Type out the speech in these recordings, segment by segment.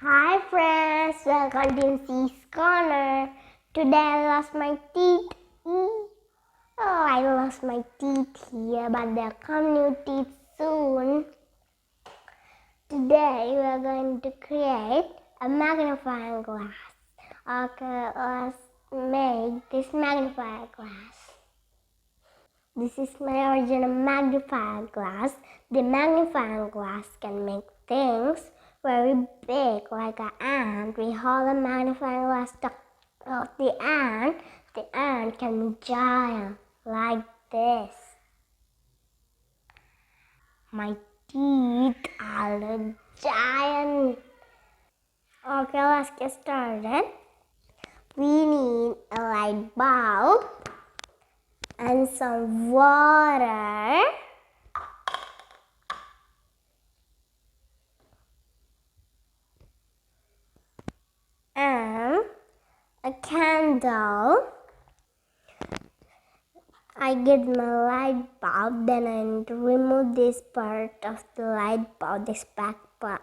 Hi friends, welcome to C's Corner. Today I lost my teeth. I lost my teeth here, but they'll come new teeth soon. Today we are going to create a magnifying glass. Okay, let's make this magnifying glass. This is my original magnifying glass. The magnifying glass can make things very big, like an ant. We hold a magnifying glass of the ant. The ant can be giant, like this. My teeth are giant. Okay, let's get started. We need a light bulb and some water. And a candle. I get my light bulb, then I need to remove this part of the light bulb, this back part.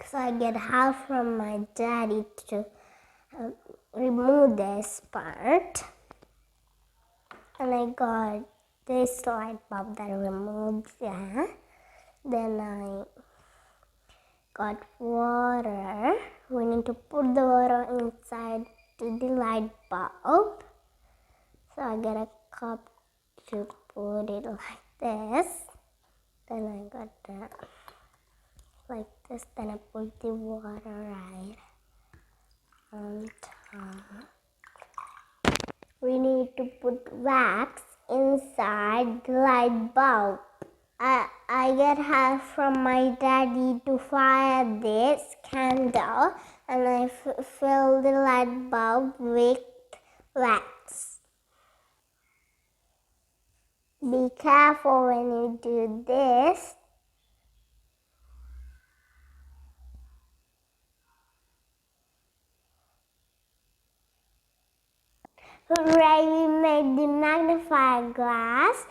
So I get help from my daddy to remove this part. And I got this light bulb that removes that. Then I got water. We need to put the water inside to the light bulb. So I get a cup to put it like this. Then I got that like this. Then I put the water right on top. We need to put wax inside the light bulb. I get help from my daddy to fire this candle, and I fill the light bulb with wax. Be careful when you do this. Hooray, we made the magnifying glass.